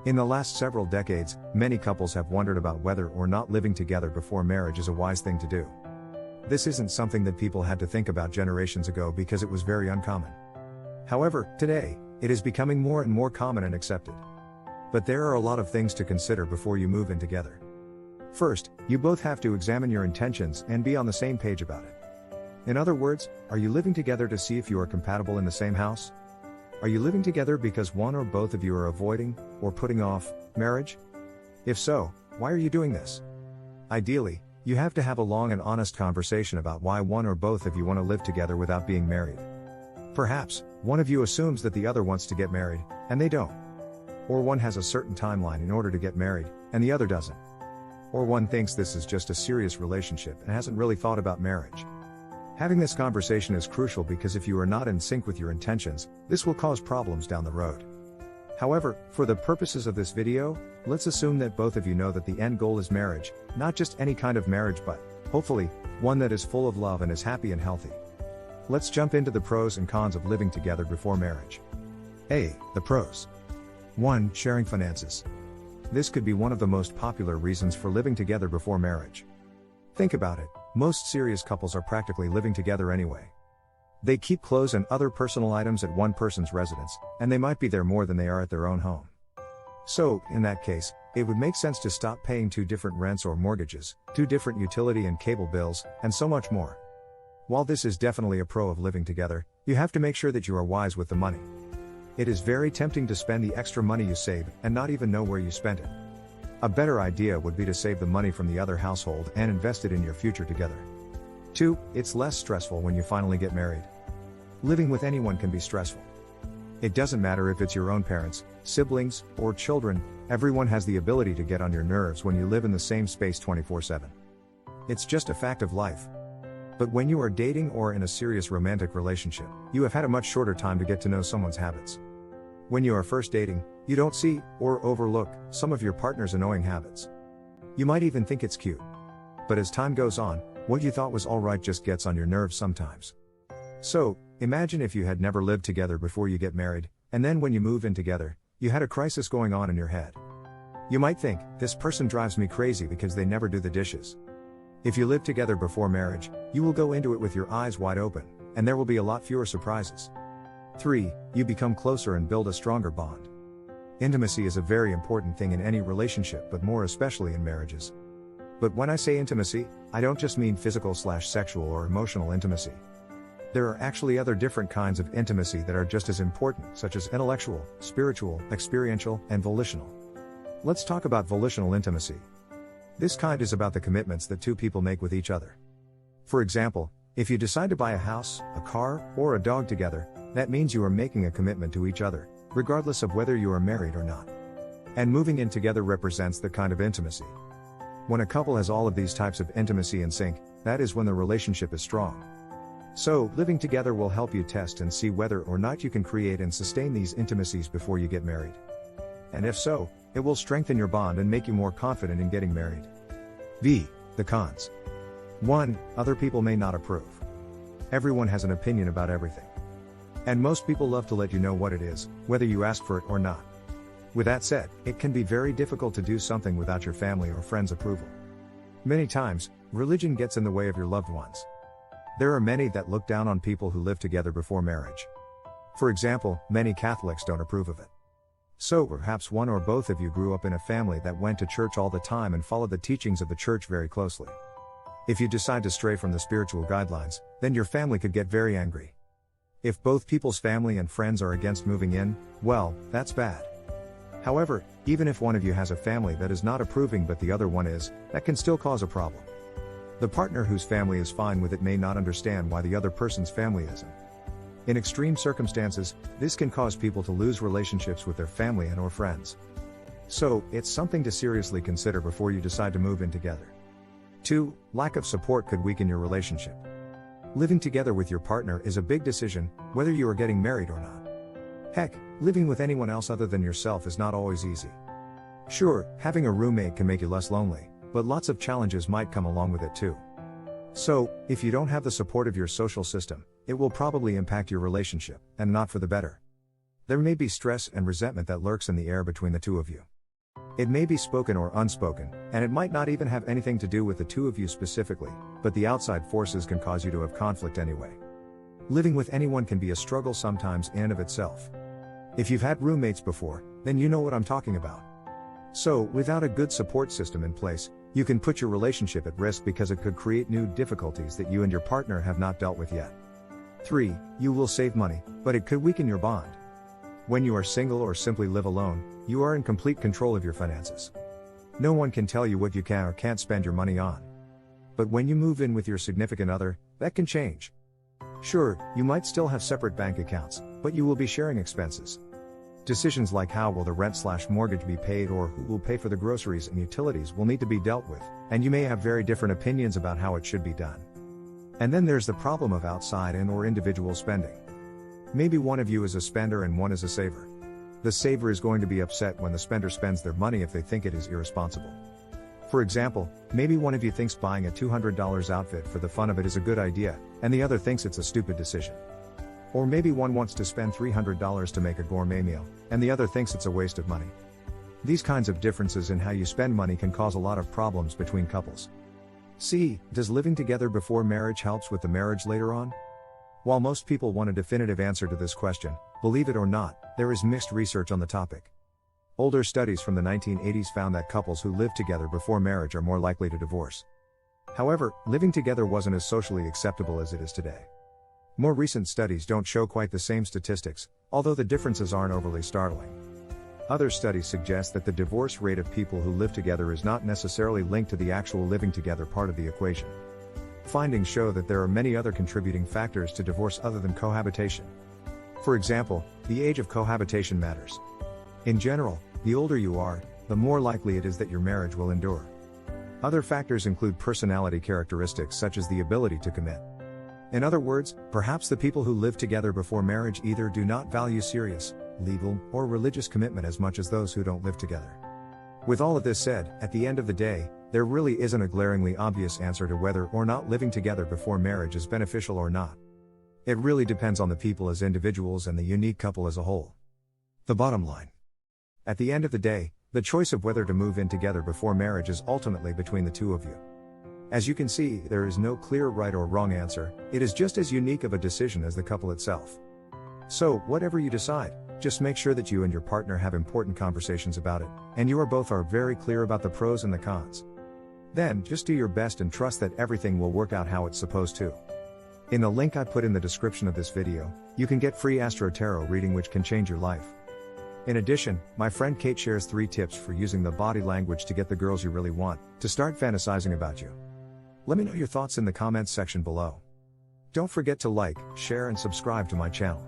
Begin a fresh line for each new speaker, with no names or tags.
In the last several decades, many couples have wondered about whether or not living together before marriage is a wise thing to do. This isn't something that people had to think about generations ago because it was very uncommon. However, today, it is becoming more and more common and accepted. But there are a lot of things to consider before you move in together. First, you both have to examine your intentions and be on the same page about it. In other words, are you living together to see if you are compatible in the same house? Are you living together because one or both of you are avoiding, or putting off, marriage? If so, why are you doing this? Ideally, you have to have a long and honest conversation about why one or both of you want to live together without being married. Perhaps, one of you assumes that the other wants to get married, and they don't. Or one has a certain timeline in order to get married, and the other doesn't. Or one thinks this is just a serious relationship and hasn't really thought about marriage. Having this conversation is crucial because if you are not in sync with your intentions, this will cause problems down the road. However, for the purposes of this video, let's assume that both of you know that the end goal is marriage, not just any kind of marriage but, hopefully, one that is full of love and is happy and healthy. Let's jump into the pros and cons of living together before marriage. A. The pros. 1. Sharing finances. This could be one of the most popular reasons for living together before marriage. Think about it, most serious couples are practically living together anyway. They keep clothes and other personal items at one person's residence, and they might be there more than they are at their own home. So, in that case, it would make sense to stop paying 2 different rents or mortgages, 2 different utility and cable bills, and so much more. While this is definitely a pro of living together, you have to make sure that you are wise with the money. It is very tempting to spend the extra money you save and not even know where you spent it. A better idea would be to save the money from the other household and invest it in your future together. 2. It's less stressful when you finally get married. Living with anyone can be stressful. It doesn't matter if it's your own parents, siblings, or children, everyone has the ability to get on your nerves when you live in the same space 24/7. It's just a fact of life. But when you are dating or in a serious romantic relationship, you have had a much shorter time to get to know someone's habits. When you are first dating, you don't see, or overlook, some of your partner's annoying habits. You might even think it's cute. But as time goes on, what you thought was alright just gets on your nerves sometimes. So, imagine if you had never lived together before you get married, and then when you move in together, you had a crisis going on in your head. You might think, this person drives me crazy because they never do the dishes. If you live together before marriage, you will go into it with your eyes wide open, and there will be a lot fewer surprises. 3. You become closer and build a stronger bond. Intimacy is a very important thing in any relationship but more especially in marriages. But when I say intimacy, I don't just mean physical/sexual or emotional intimacy. There are actually other different kinds of intimacy that are just as important, such as intellectual, spiritual, experiential, and volitional. Let's talk about volitional intimacy. This kind is about the commitments that 2 people make with each other. For example, if you decide to buy a house, a car, or a dog together, that means you are making a commitment to each other, regardless of whether you are married or not. And moving in together represents that kind of intimacy. When a couple has all of these types of intimacy in sync, that is when the relationship is strong. So, living together will help you test and see whether or not you can create and sustain these intimacies before you get married. And if so, it will strengthen your bond and make you more confident in getting married. B. The cons. 1. Other people may not approve. Everyone has an opinion about everything. And most people love to let you know what it is, whether you ask for it or not. With that said, it can be very difficult to do something without your family or friends' approval. Many times, religion gets in the way of your loved ones. There are many that look down on people who live together before marriage. For example, many Catholics don't approve of it. So perhaps one or both of you grew up in a family that went to church all the time and followed the teachings of the church very closely. If you decide to stray from the spiritual guidelines, then your family could get very angry. If both people's family and friends are against moving in, well, that's bad. However, even if one of you has a family that is not approving but the other one is, that can still cause a problem. The partner whose family is fine with it may not understand why the other person's family isn't. In extreme circumstances, this can cause people to lose relationships with their family and/or friends. So, it's something to seriously consider before you decide to move in together. 2. Lack of support could weaken your relationship. Living together with your partner is a big decision, whether you are getting married or not. Heck, living with anyone else other than yourself is not always easy. Sure, having a roommate can make you less lonely, but lots of challenges might come along with it too. So, if you don't have the support of your social system, it will probably impact your relationship, and not for the better. there may be stress and resentment that lurks in the air between the two of you. It may be spoken or unspoken, and it might not even have anything to do with the two of you specifically, but the outside forces can cause you to have conflict anyway. Living with anyone can be a struggle sometimes in and of itself. If you've had roommates before, then you know what I'm talking about. So, without a good support system in place, you can put your relationship at risk because it could create new difficulties that you and your partner have not dealt with yet. 3. You will save money, but it could weaken your bond. When you are single or simply live alone, you are in complete control of your finances. No one can tell you what you can or can't spend your money on. But when you move in with your significant other, that can change. Sure, you might still have separate bank accounts, but you will be sharing expenses. Decisions like how will the rent/mortgage be paid or who will pay for the groceries and utilities will need to be dealt with, and you may have very different opinions about how it should be done. And then there's the problem of outside and/or individual spending. Maybe one of you is a spender and one is a saver. The saver is going to be upset when the spender spends their money if they think it is irresponsible. For example, maybe one of you thinks buying a $200 outfit for the fun of it is a good idea, and the other thinks it's a stupid decision. Or maybe one wants to spend $300 to make a gourmet meal, and the other thinks it's a waste of money. These kinds of differences in how you spend money can cause a lot of problems between couples. C. Does living together before marriage helps with the marriage later on? While most people want a definitive answer to this question, believe it or not, there is mixed research on the topic. Older studies from the 1980s found that couples who live together before marriage are more likely to divorce. However, living together wasn't as socially acceptable as it is today. More recent studies don't show quite the same statistics, although the differences aren't overly startling. Other studies suggest that the divorce rate of people who live together is not necessarily linked to the actual living together part of the equation. Findings show that there are many other contributing factors to divorce other than cohabitation. For example, the age of cohabitation matters. In general, the older you are, the more likely it is that your marriage will endure. Other factors include personality characteristics such as the ability to commit. In other words, perhaps the people who live together before marriage either do not value serious, legal, or religious commitment as much as those who don't live together. With all of this said, at the end of the day, there really isn't a glaringly obvious answer to whether or not living together before marriage is beneficial or not. It really depends on the people as individuals and the unique couple as a whole. The bottom line. At the end of the day, the choice of whether to move in together before marriage is ultimately between the two of you. As you can see, there is no clear right or wrong answer, it is just as unique of a decision as the couple itself. So, whatever you decide, just make sure that you and your partner have important conversations about it, and you both are very clear about the pros and the cons. Then, just do your best and trust that everything will work out how it's supposed to. In the link I put in the description of this video, you can get free Astro Tarot reading which can change your life. In addition, my friend Kate shares 3 tips for using the body language to get the girls you really want to start fantasizing about you. Let me know your thoughts in the comments section below. Don't forget to like, share and subscribe to my channel.